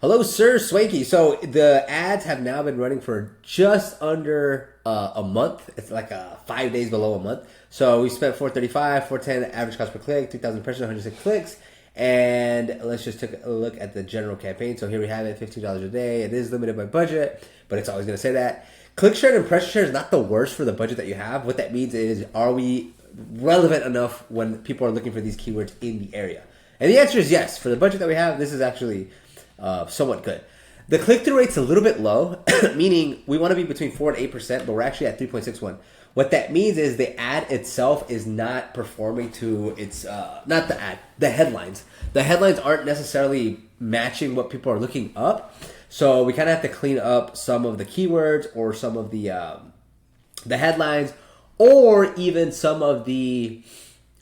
Hello, Sir Swanky. So the ads have now been running for just under a month. It's like 5 days below a month. So we spent 435, 410 average cost per click, 2,000 impressions, 106 clicks. And let's just take a look at the general campaign. So here we have it, $15 a day. It is limited by budget, but it's always going to say that. Click share and impression share is not the worst for the budget that you have. What that means is, are we relevant enough when people are looking for these keywords in the area? And the answer is yes. For the budget that we have, this is actually somewhat good. The click-through rate's a little bit low, meaning we want to be between 4 and 8%, but we're actually at 3.61. What that means is the ad itself is not performing to its, not the ad, the headlines. The headlines aren't necessarily matching what people are looking up, so we kind of have to clean up some of the keywords or some of the headlines, or even some of the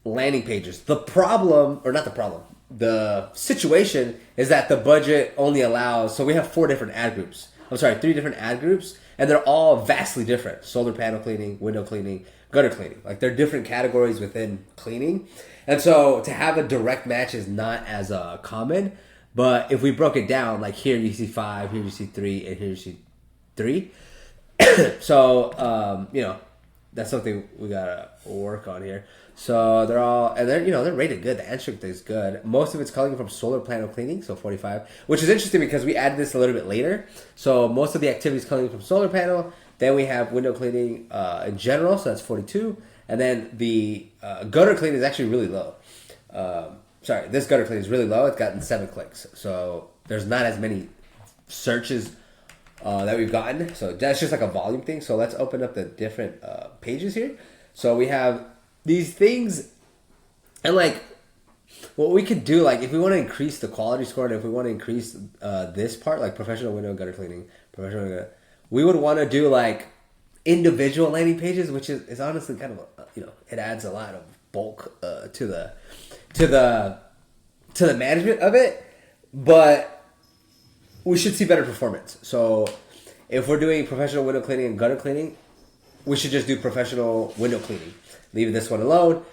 landing pages. The problem, or not the problem, the situation is that the budget only allows, so we have 3 different ad groups, and they're all vastly different. Solar panel cleaning, window cleaning, gutter cleaning. Like, they're different categories within cleaning. And so to have a direct match is not as common. But if we broke it down, like here you see 5, here you see 3, and here you see 3. So, that's something we gotta work on here. So they're all, and they're rated good. The ad strength is good. Most of it's coming from solar panel cleaning, so 45, which is interesting because we added this a little bit later. So most of the activity is coming from solar panel. Then we have window cleaning in general, so that's 42. And then the gutter cleaning is actually really low. This gutter cleaning is really low. It's gotten 7 clicks. So there's not as many searches that we've gotten. So that's just like a volume thing. So let's open up the different pages here. So we have these things, and like what we could do, like if we want to increase the quality score, and if we want to increase this part, like professional window and gutter cleaning, we would want to do like individual landing pages, which is honestly kind of it adds a lot of bulk to the management of it, but we should see better performance. So if we're doing professional window cleaning and gutter cleaning, we should just do professional window cleaning. Leave this one alone.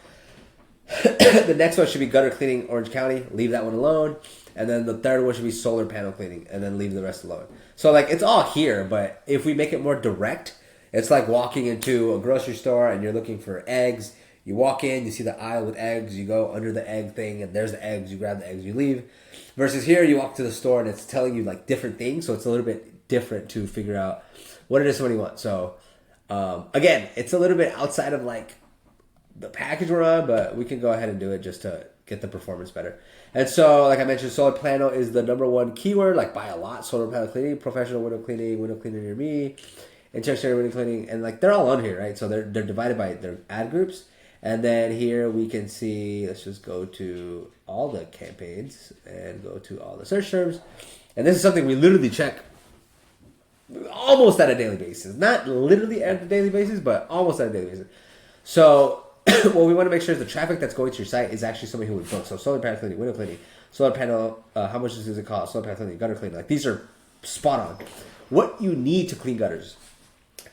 The next one should be gutter cleaning, Orange County. Leave that one alone. And then the third one should be solar panel cleaning, and then leave the rest alone. So like it's all here, but if we make it more direct, it's like walking into a grocery store and you're looking for eggs. You walk in, you see the aisle with eggs, you go under the egg thing, and there's the eggs. You grab the eggs, you leave. Versus here, you walk to the store and it's telling you like different things, so it's a little bit different to figure out what it is somebody wants. So again, it's a little bit outside of like the package we're on, but we can go ahead and do it just to get the performance better. And so, like I mentioned, solar panel is the #1 keyword, like by a lot. Solar panel cleaning, professional window cleaning near me, interior window cleaning, and like they're all on here, right? So they're divided by their ad groups. And then here we can see, let's just go to all the campaigns and go to all the search terms. And this is something we literally check almost at a daily basis. Not literally at a daily baily, but almost at a daily basis. So what we want to make sure is the traffic that's going to your site is actually somebody who would book. So solar panel cleaning, window cleaning, solar panel, how much does it cost? Solar panel cleaning, gutter cleaning. Like these are spot on. What you need to clean gutters.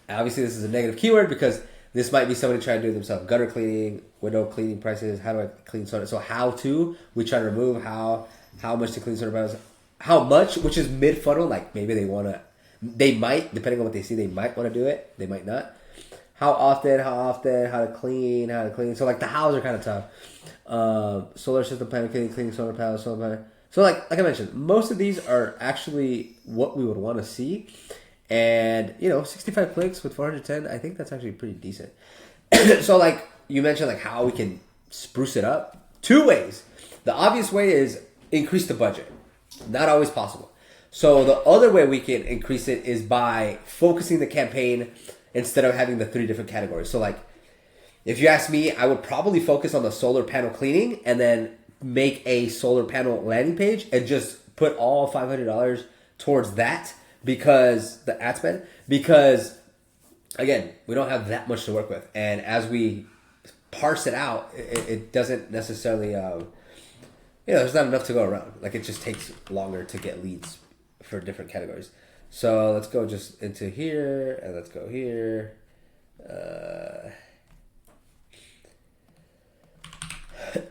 Obviously, this is a negative keyword because this might be somebody trying to do it themselves. Gutter cleaning, window cleaning prices. How do I clean solar? So how to? We try to remove how much to clean solar panels. How much, which is mid funnel. Like maybe they might, depending on what they see, they might want to do it. They might not. How often, how to clean. So like the hows are kind of tough. Solar system panel cleaning solar panel. So like I mentioned, most of these are actually what we would want to see. And 65 clicks with 410, I think that's actually pretty decent. So like you mentioned, like how we can spruce it up. 2 ways. The obvious way is increase the budget. Not always possible. So the other way we can increase it is by focusing the campaign instead of having the 3 different categories. So like, if you ask me, I would probably focus on the solar panel cleaning and then make a solar panel landing page and just put all $500 towards that because the ad spend, because again, we don't have that much to work with. And as we parse it out, it doesn't necessarily, there's not enough to go around. Like it just takes longer to get leads for different categories. So let's go just into here, and let's go here.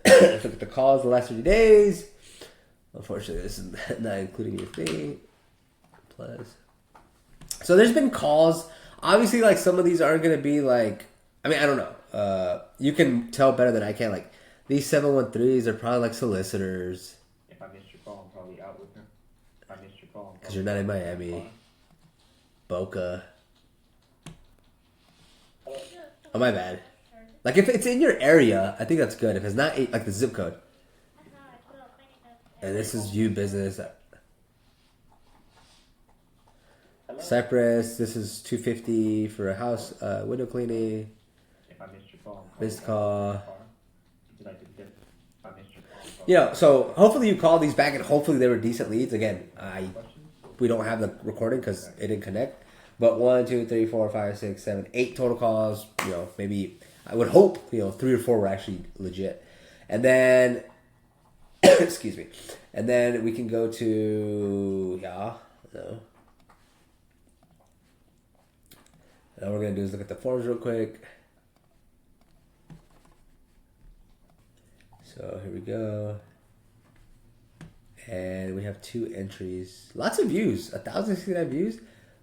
Let's look at the calls the last 30 days. Unfortunately, this is not including your fee. Plus. So there's been calls. Obviously, like some of these aren't going to be like. I mean, I don't know. You can tell better than I can. Like these 713s are probably like solicitors. If I missed your call, I'm probably out with them. If I missed your call, Because you're not in Miami. Boca. Oh, my bad. Like if it's in your area, I think that's good. If it's not like the zip code. And this is you business. Cypress, this is $250 for a house window cleaning. if I missed your call, Missed call. If I missed your call, You know, so hopefully you call these back and hopefully they were decent leads. Again, we don't have the recording because it didn't connect. But 1, 2, 3, 4, 5, 6, 7, 8 total calls. You know, maybe I would hope 3 or 4 were actually legit. And then, excuse me, and then we can go to no. And all we're gonna do is look at the forms real quick. So here we go. And we have 2 entries. Lots of views. 1,069 views.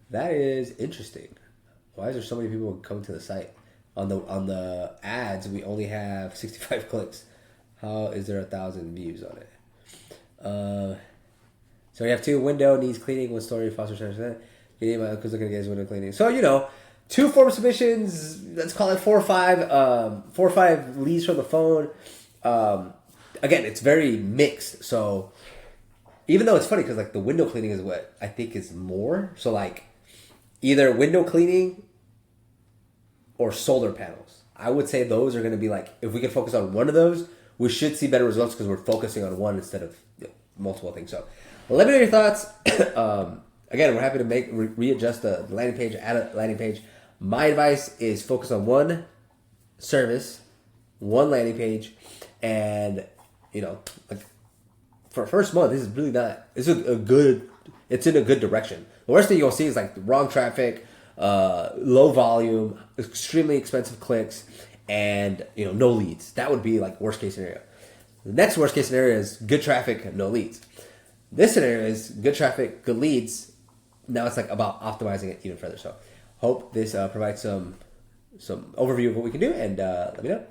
That is interesting. Why is there so many people coming to the site? On the ads, we only have 65 clicks. How is there 1,000 views on it? So we have 2 window needs cleaning, 1 story, foster center. Getting my uncle's looking to get his window cleaning. So 2 form submissions. Let's call it 4 or 5. 4 or 5 leads from the phone. Again, it's very mixed. So even though it's funny because like the window cleaning is what I think is more. So like either window cleaning or solar panels. I would say those are going to be like, if we can focus on one of those, we should see better results because we're focusing on one instead of multiple things. So let me know your thoughts. Again, we're happy to readjust the landing page, add a landing page. My advice is focus on one service, one landing page, and like for first month, this is really not. It's a good. It's in a good direction. The worst thing you'll see is like the wrong traffic, low volume, extremely expensive clicks, and no leads. That would be like worst case scenario. The next worst case scenario is good traffic, no leads. This scenario is good traffic, good leads. Now it's like about optimizing it even further. So hope this provides some overview of what we can do, and let me know.